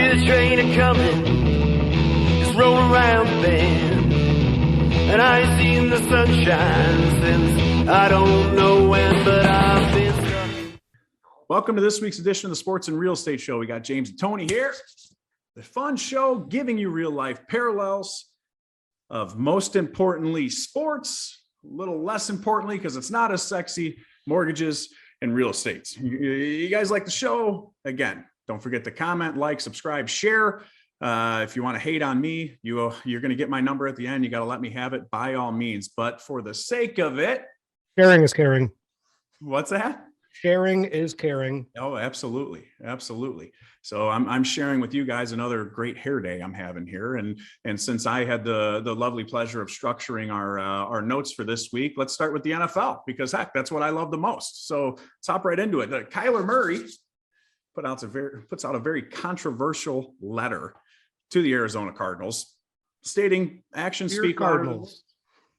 hear the train a-coming, it's rolling around the bend, and I ain't seen the sunshine since I don't know when, but I've been stuck. Welcome to this week's edition of the Sports and Real Estate Show. We got James and Tony here. The fun show giving you real life parallels of, most importantly, sports, a little less importantly, because it's not as sexy, mortgages and real estate. You guys like the show? Again, don't forget to comment, like, subscribe, share. If you want to hate on me, you're going to get my number at the end. You got to let me have it by all means. But for the sake of it, sharing is caring. What's that? Sharing is caring. Oh, absolutely. Absolutely. So I'm sharing with you guys another great hair day I'm having here. And since I had the lovely pleasure of structuring our notes for this week, let's start with the NFL, because heck, that's what I love the most. So let's hop right into it. Kyler Murray puts out a very controversial letter to the Arizona Cardinals stating actions speak Cardinals.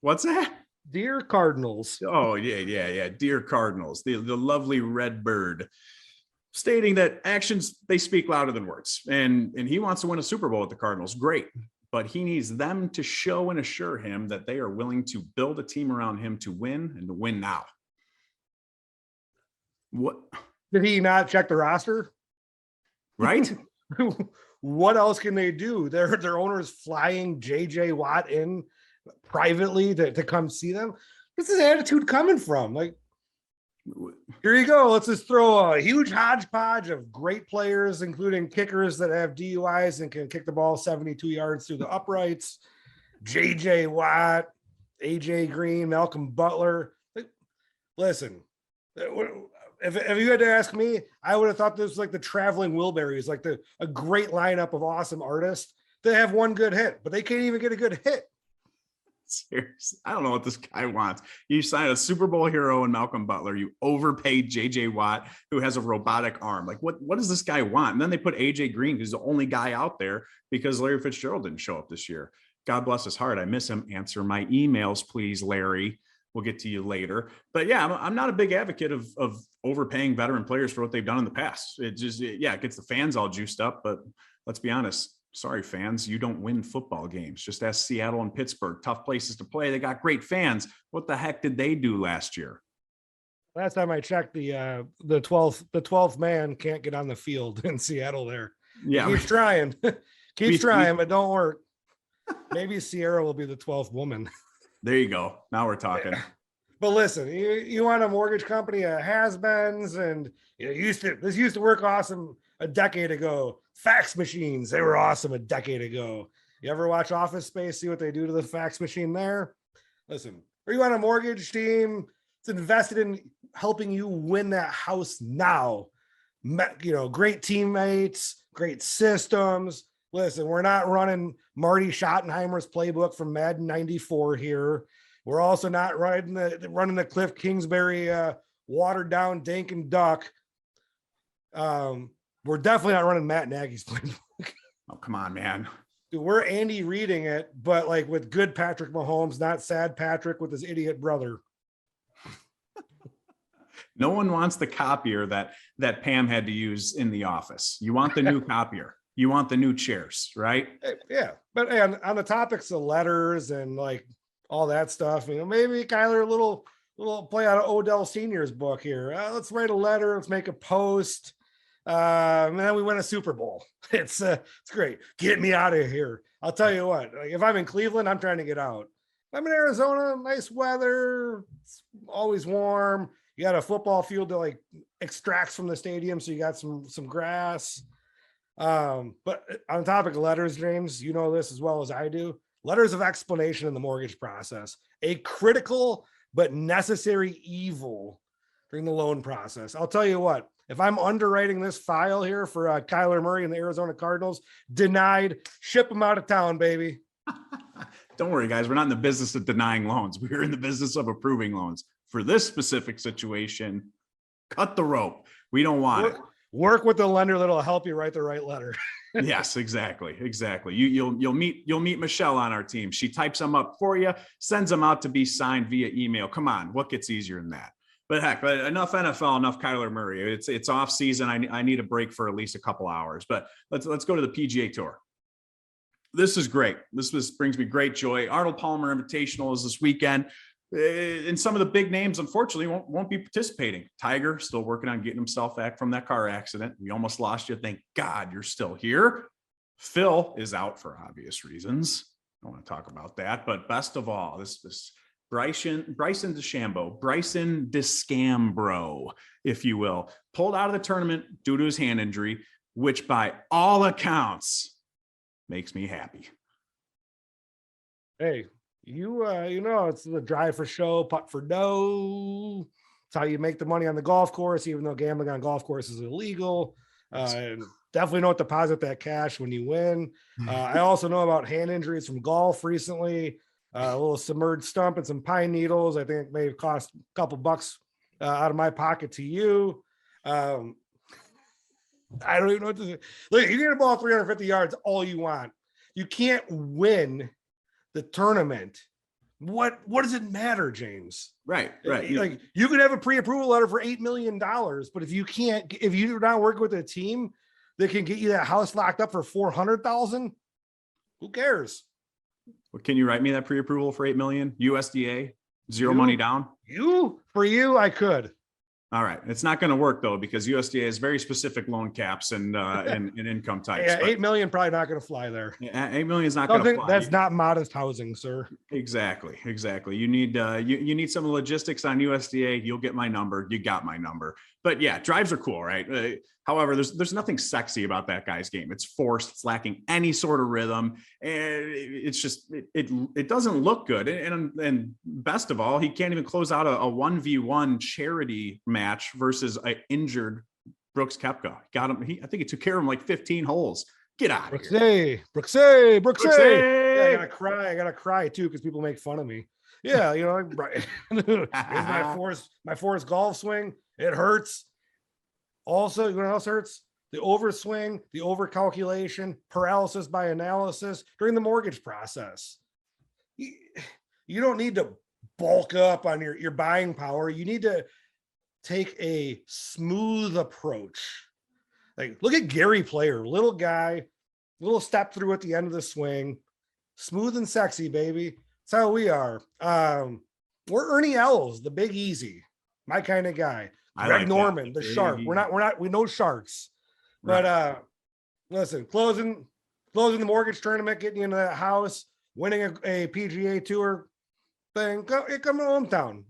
What's that? Dear Cardinals. Oh, yeah. Dear Cardinals, the lovely red bird, stating that actions, they speak louder than words. And he wants to win a Super Bowl with the Cardinals. Great. But he needs them to show and assure him that they are willing to build a team around him to win, and to win now. What? Did he not check the roster? Right? What else can they do? Their owner's flying JJ Watt in privately to come see them. What's his attitude coming from? Like, here you go. Let's just throw a huge hodgepodge of great players, including kickers that have DUIs and can kick the ball 72 yards through the uprights. JJ Watt, AJ Green, Malcolm Butler. Like, listen, if you had to ask me, I would have thought this was like the Traveling Wilburys, like a great lineup of awesome artists. They have one good hit, but they can't even get a good hit. Seriously, I don't know what this guy wants. You signed a Super Bowl hero in Malcolm Butler. You overpaid JJ Watt, who has a robotic arm. Like, what does this guy want? And then they put AJ Green, who's the only guy out there, because Larry Fitzgerald didn't show up this year. God bless his heart. I miss him. Answer my emails, please, Larry. We'll get to you later. But yeah, I'm not a big advocate of overpaying veteran players for what they've done in the past. It gets the fans all juiced up. But let's be honest. Sorry, fans, you don't win football games. Just ask Seattle and Pittsburgh, tough places to play. They got great fans. What the heck did they do last year? Last time I checked, the 12th man can't get on the field in Seattle there. Yeah. Keeps trying. Keeps trying, but don't work. Maybe Sierra will be the 12th woman. There you go. Now we're talking. But listen, you want a mortgage company, has-beens, and this used to work awesome a decade ago. Fax machines, they were awesome a decade ago. You ever watch Office Space, see what they do to the fax machine there? Listen, or you want a mortgage team that's invested in helping you win that house now. Great teammates, great systems. Listen, we're not running Marty Schottenheimer's playbook from Madden 94 here. We're also not running the Cliff Kingsbury watered down dink and duck. We're definitely not running Matt Nagy's playbook. Oh, come on, man. Dude, we're Andy reading it, but like with good Patrick Mahomes, not sad Patrick with his idiot brother. No one wants the copier that Pam had to use in the office. You want the new copier. You want the new chairs, right? Yeah. But on the topics of letters and like all that stuff, maybe Kyler, a little play out of Odell Sr.'s book here. Let's write a letter. Let's make a post. And then we win a Super Bowl. It's great. Get me out of here. I'll tell you what, like, if I'm in Cleveland, I'm trying to get out. I'm in Arizona, nice weather. It's always warm. You got a football field that like extracts from the stadium. So you got some grass. But on topic of letters, James, you know this as well as I do. Letters of explanation in the mortgage process, a critical but necessary evil during the loan process. I'll tell you what, if I'm underwriting this file here for Kyler Murray and the Arizona Cardinals, denied, ship him out of town, baby. Don't worry, guys. We're not in the business of denying loans. We're in the business of approving loans. For this specific situation, cut the rope. We don't want it. Work with the lender that'll help you write the right letter. Yes, exactly. You'll meet Michelle on our team. She types them up for you, sends them out to be signed via email. Come on, what gets easier than that? But heck, enough NFL, enough Kyler Murray. It's off season. I need a break for at least a couple hours. But let's go to the PGA Tour. This is great. This brings me great joy. Arnold Palmer Invitational is this weekend. And some of the big names, unfortunately, won't be participating. Tiger still working on getting himself back from that car accident. We almost lost you. Thank God you're still here. Phil is out for obvious reasons. I don't want to talk about that. But best of all, this Bryson Descam-Bro, if you will, pulled out of the tournament due to his hand injury, which by all accounts makes me happy. Hey, it's the drive for show, putt for dough. It's how you make the money on the golf course, even though gambling on golf course is illegal. Definitely don't deposit that cash when you win. I also know about hand injuries from golf recently. A little submerged stump and some pine needles. I think it may have cost a couple bucks out of my pocket to you. I don't even know what to say. Look, you get a ball 350 yards all you want. You can't win the tournament. What does it matter, James? Right. Like you could have a pre-approval letter for $8 million, but if you're not working with a team that can get you that house locked up for $400,000, who cares? Well, can you write me that pre-approval for $8 million USDA, zero money down? For you, I could. All right. It's not going to work though, because USDA has very specific loan caps and income types. Yeah, 8 million probably not going to fly there. Yeah, 8 million is not going to fly. That's not modest housing, sir. Exactly. You need you need some logistics on USDA. You'll get my number. You got my number. But yeah, drives are cool, right? However, there's nothing sexy about that guy's game. It's forced. It's lacking any sort of rhythm, and it's just it doesn't look good. And best of all, he can't even close out a 1v1 charity match versus an injured Brooks Koepka. Got him. I think he took care of him like 15 holes. Get out of here. Brooksy. Yeah, I gotta cry too, because people make fun of me. Yeah, right. Here's my forced golf swing. It hurts. Also, you know what else hurts? The overswing, the overcalculation, paralysis by analysis during the mortgage process. You don't need to bulk up on your buying power. You need to take a smooth approach. Like, look at Gary Player, little guy, little step through at the end of the swing, smooth and sexy, baby. That's how we are. We're Ernie Els, the Big Easy, my kind of guy. Greg Norman, the shark. We know sharks. But listen, closing the mortgage tournament, getting you into that house, winning a PGA Tour thing. Come to hometown.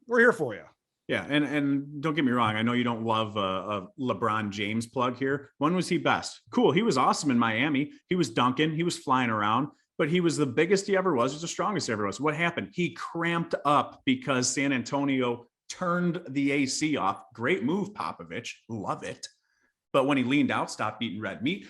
We're here for you. Yeah, and don't get me wrong. I know you don't love a LeBron James plug here. When was he best? Cool. He was awesome in Miami. He was dunking. He was flying around. But he was the biggest he ever was. He was the strongest he ever was. What happened? He cramped up because San Antonio turned the AC off. Great move, Popovich. Love it. But when he leaned out, stopped eating red meat,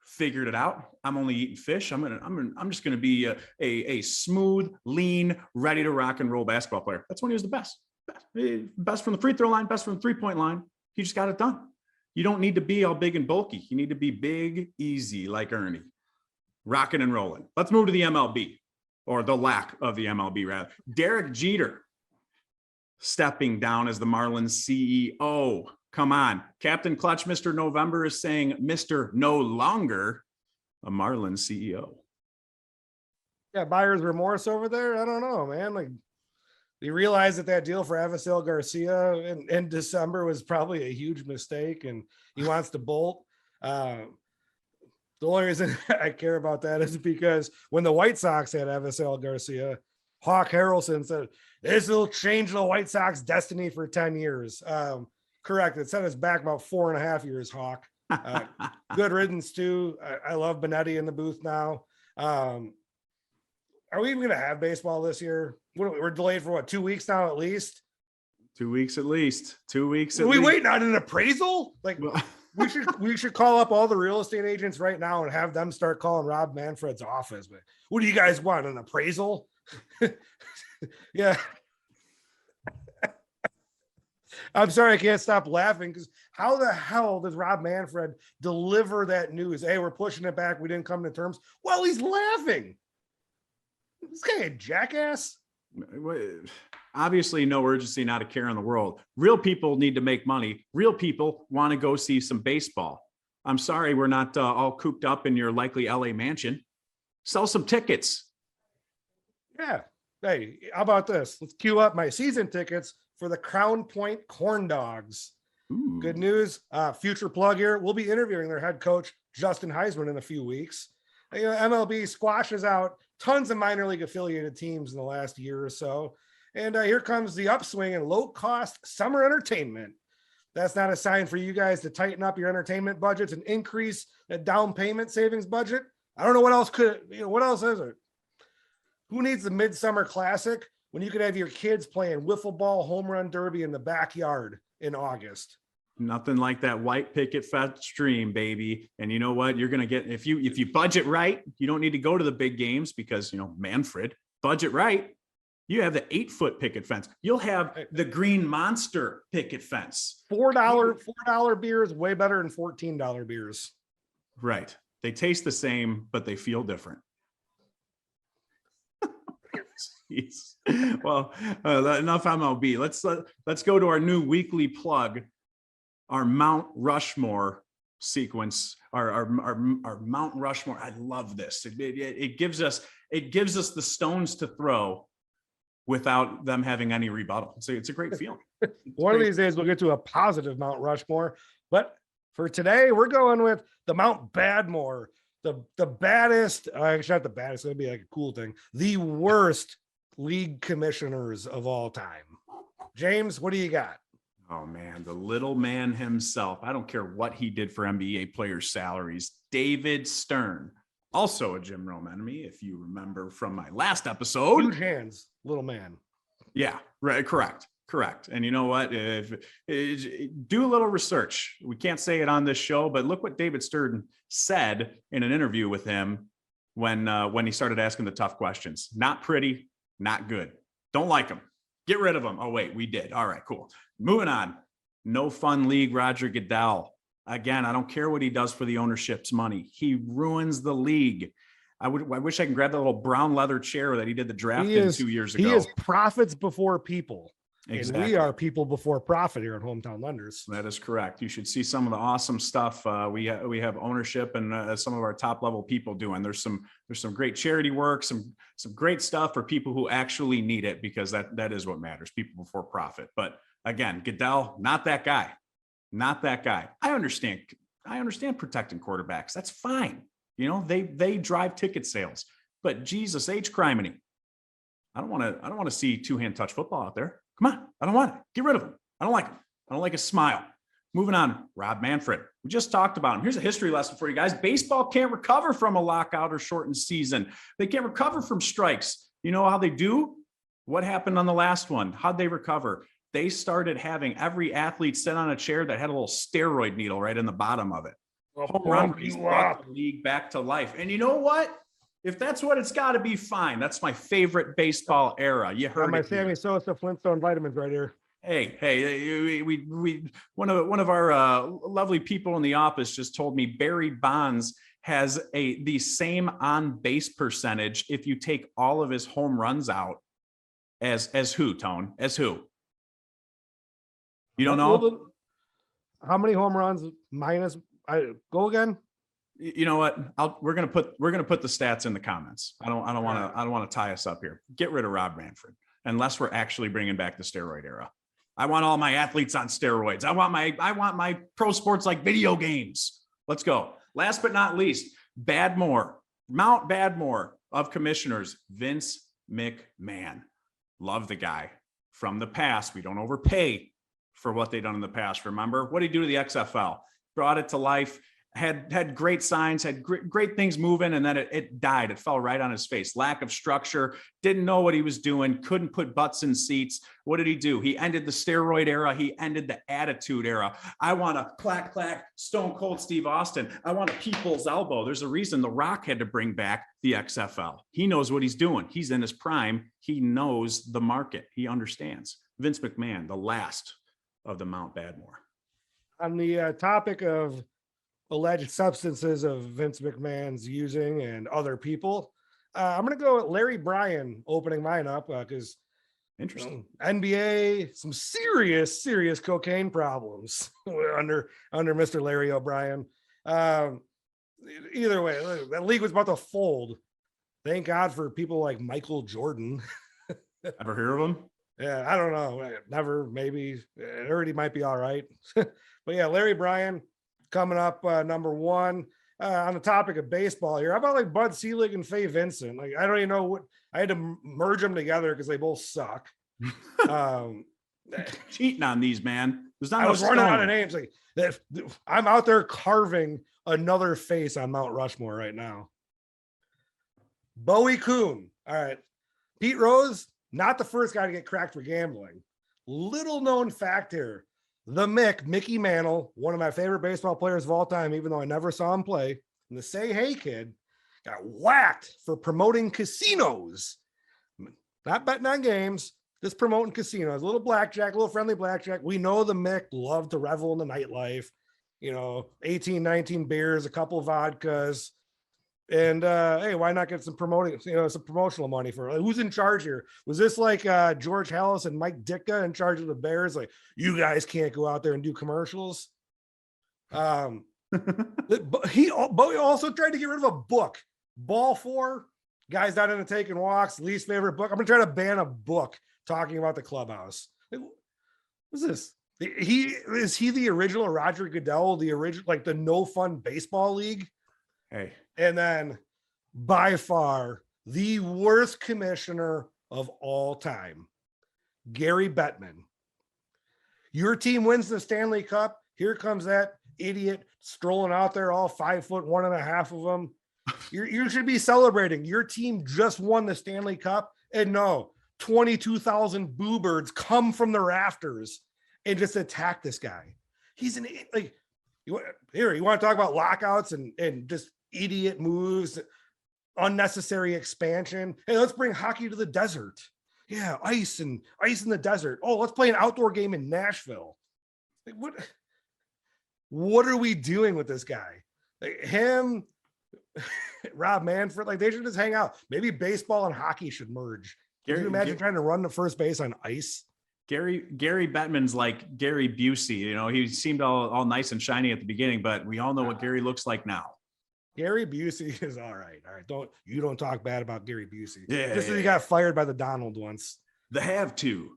figured it out. I'm only eating fish. I'm just gonna be a smooth, lean, ready to rock and roll basketball player. That's when he was the best. Best from the free throw line, best from the 3-point line. He just got it done. You don't need to be all big and bulky. You need to be big, easy, like Ernie. Rocking and rolling. Let's move to the MLB, or the lack of the MLB, rather. Derek Jeter stepping down as the Marlins CEO. Come on. Captain Clutch, Mr. November, is saying Mr. No longer a Marlins CEO. Yeah, buyer's remorse over there. I don't know, man. Like, you realize that deal for Avisel Garcia in December was probably a huge mistake, and he wants to bolt. The only reason I care about that is because when the White Sox had Avisel Garcia, Hawk Harrelson said, this will change the White Sox destiny for 10 years. Correct. It set us back about 4.5 years, Hawk. Good riddance too. I love Benetti in the booth now. Are we even going to have baseball this year? We're delayed for 2 weeks now, at least? 2 weeks at least. 2 weeks. Are we waiting on an appraisal? Like, we should call up all the real estate agents right now and have them start calling Rob Manfred's office. But what do you guys want? An appraisal? Yeah. I'm sorry, I can't stop laughing, because how the hell does Rob Manfred deliver that news? Hey, we're pushing it back. We didn't come to terms. Well, he's laughing. This guy a jackass. Obviously, no urgency, not a care in the world. Real people need to make money. Real people want to go see some baseball. I'm sorry we're not all cooped up in your likely LA mansion. Sell some tickets. Yeah. Hey, how about this? Let's queue up my season tickets for the Crown Point Corn Dogs. Ooh. Good news. Future plug here. We'll be interviewing their head coach, Justin Heisman, in a few weeks. MLB squashes out tons of minor league affiliated teams in the last year or so. And here comes the upswing in low-cost summer entertainment. That's not a sign for you guys to tighten up your entertainment budgets and increase the down payment savings budget. I don't know what else what else is it? Who needs the Midsummer Classic when you could have your kids playing wiffle ball home run derby in the backyard in August? Nothing like that white picket fence stream, baby. And you know what? You're going to get, if you budget right, you don't need to go to the big games because, Manfred, budget right. You have the 8-foot picket fence. You'll have the Green Monster picket fence. $4 beers, way better than $14 beers. Right. They taste the same, but they feel different. Jeez. Well, enough MLB. Let's go to our new weekly plug, our Mount Rushmore sequence, our Mount Rushmore. I love this. It gives us the stones to throw without them having any rebuttal. So it's a great feeling. One of these days we'll get to a positive Mount Rushmore, but for today we're going with the Mount Badmore, the baddest, actually not the baddest, it'll be like a cool thing, the worst league commissioners of all time. James, what do you got? Oh man, the little man himself. I don't care what he did for NBA players' salaries. David Stern, also a Jim Rome enemy, if you remember from my last episode. Huge hands, little man. Yeah, right. Correct. And you know what? Do a little research. We can't say it on this show, but look what David Stern said in an interview with him when he started asking the tough questions. Not pretty, not good. Don't like him. Get rid of him. Oh, wait, we did. All right, cool. Moving on. No fun league, Roger Goodell. Again, I don't care what he does for the ownership's money. He ruins the league. I wish I could grab that little brown leather chair that he did the draft in 2 years ago. He is profits before people. Exactly. And we are people before profit here at Hometown Lenders. That is correct. You should see some of the awesome stuff we have ownership and some of our top level people doing. There's some great charity work, some great stuff for people who actually need it, because that is what matters. People before profit. But again, Goodell, not that guy. Not that guy. I understand protecting quarterbacks. That's fine. They drive ticket sales. But Jesus H. Criminy, I don't want to see two-hand touch football out there. Come on. I don't want it. Get rid of him. I don't like him. I don't like his smile. Moving on. Rob Manfred. We just talked about him. Here's a history lesson for you guys. Baseball can't recover from a lockout or shortened season. They can't recover from strikes. You know how they do? What happened on the last one? How'd they recover? They started having every athlete sit on a chair that had a little steroid needle right in the bottom of it. Home run brought the league back to life. And you know what? If that's what it's got to be, fine. That's my favorite baseball era. You heard my Sammy Sosa Flintstone vitamins right here. Hey, we one of our lovely people in the office just told me Barry Bonds has the same on base percentage if you take all of his home runs out as who, Tone? As who? You don't know? How many home runs minus? Go again. You know what? We're gonna put the stats in the comments. I don't want to tie us up here. Get rid of Rob Manfred unless we're actually bringing back the steroid era. I want all my athletes on steroids. I want my pro sports like video games. Let's go. Last but not least, Mount Badmore of commissioners, Vince McMahon. Love the guy from the past. We don't overpay for what they've done in the past. Remember what did he do to the XFL? Brought it to life. Had great signs, had great things moving, and then it died. It fell right on his face. Lack of structure, didn't know what he was doing, couldn't put butts in seats. What did he do? He ended the steroid era. He ended the attitude era. I want a clack, Stone Cold Steve Austin. I want a people's elbow. There's a reason The Rock had to bring back the XFL. He knows what he's doing. He's in his prime. He knows the market. He understands. Vince McMahon, the last of the Mount Badmore. On the topic of alleged substances of Vince McMahon's using and other people, I'm going to go with Larry Bryan opening mine up because Interesting. NBA, some serious cocaine problems under Mr. Larry O'Brien. Either way, that league was about to fold. Thank God for people like Michael Jordan. Ever hear of him? Yeah, I don't know. Never, maybe. It already might be all right. But yeah, Larry Bryan coming up number one. On the topic of baseball here, how about like Bud Selig and Faye Vincent? Like, I don't even know what I had to merge them together because they both suck. Cheating on these, man. I was running out of names. Like, I'm out there carving another face on Mount Rushmore right now. Bowie Kuhn. All right. Pete Rose, not the first guy to get cracked for gambling. Little known fact here. The Mickey Mantle, one of my favorite baseball players of all time, even though I never saw him play, and the Say Hey Kid got whacked for promoting casinos. Not betting on games, just promoting casinos. A little blackjack, a little friendly blackjack. We know the Mick loved to revel in the nightlife. 18, 19 beers, a couple of vodkas. And hey, why not get some promotional money for who's in charge here? Was this like George Hallis and Mike Ditka in charge of the Bears? Like, you guys can't go out there and do commercials. Bowie also tried to get rid of a book, Ball 4, Guys Not Into Taking Walks, least favorite book. I'm gonna try to ban a book talking about the clubhouse. What's this? Is he the original Roger Goodell, the original, like the no fun baseball league? Hey. And then by far the worst commissioner of all time, Gary Bettman. Your team wins the Stanley Cup. Here comes that idiot strolling out there, all 5'1.5" of them. You should be celebrating. Your team just won the Stanley Cup. And no, 22,000 boo birds come from the rafters and just attack this guy. He's like, you want to talk about lockouts and just idiot moves, unnecessary expansion. Hey, let's bring hockey to the desert. Yeah, ice in the desert. Oh, let's play an outdoor game in Nashville. Like, what are we doing with this guy? Like, him, Rob Manfred, like they should just hang out. Maybe baseball and hockey should merge. Can you imagine trying to run to first base on ice? Gary Bettman's like Gary Busey. He seemed all nice and shiny at the beginning, but we all know what Gary looks like now. Gary Busey is all right. All right. Don't talk bad about Gary Busey. Yeah. Just as he got fired by the Donald once. The have to.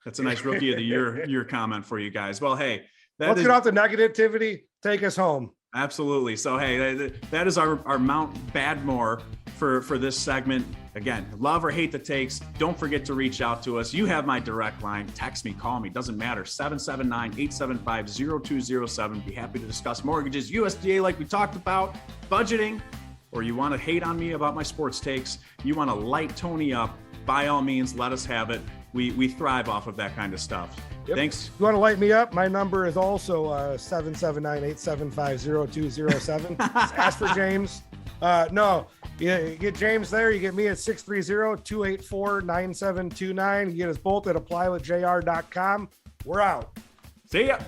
That's a nice rookie of the year comment for you guys. Well, hey, let's get off the negativity. Take us home. Absolutely. So, hey, that is our Mount Badmore for this segment. Again, love or hate the takes. Don't forget to reach out to us. You have my direct line. Text me, call me. Doesn't matter. 779-875-0207. Be happy to discuss mortgages, USDA like we talked about, budgeting, or you want to hate on me about my sports takes. You want to light Tony up. By all means, let us have it. We thrive off of that kind of stuff. Yep. Thanks. You want to light me up? My number is also 779-875-0207. Ask for James. No, you get James there. You get me at 630-284-9729. You get us both at applywithjr.com. We're out. See ya.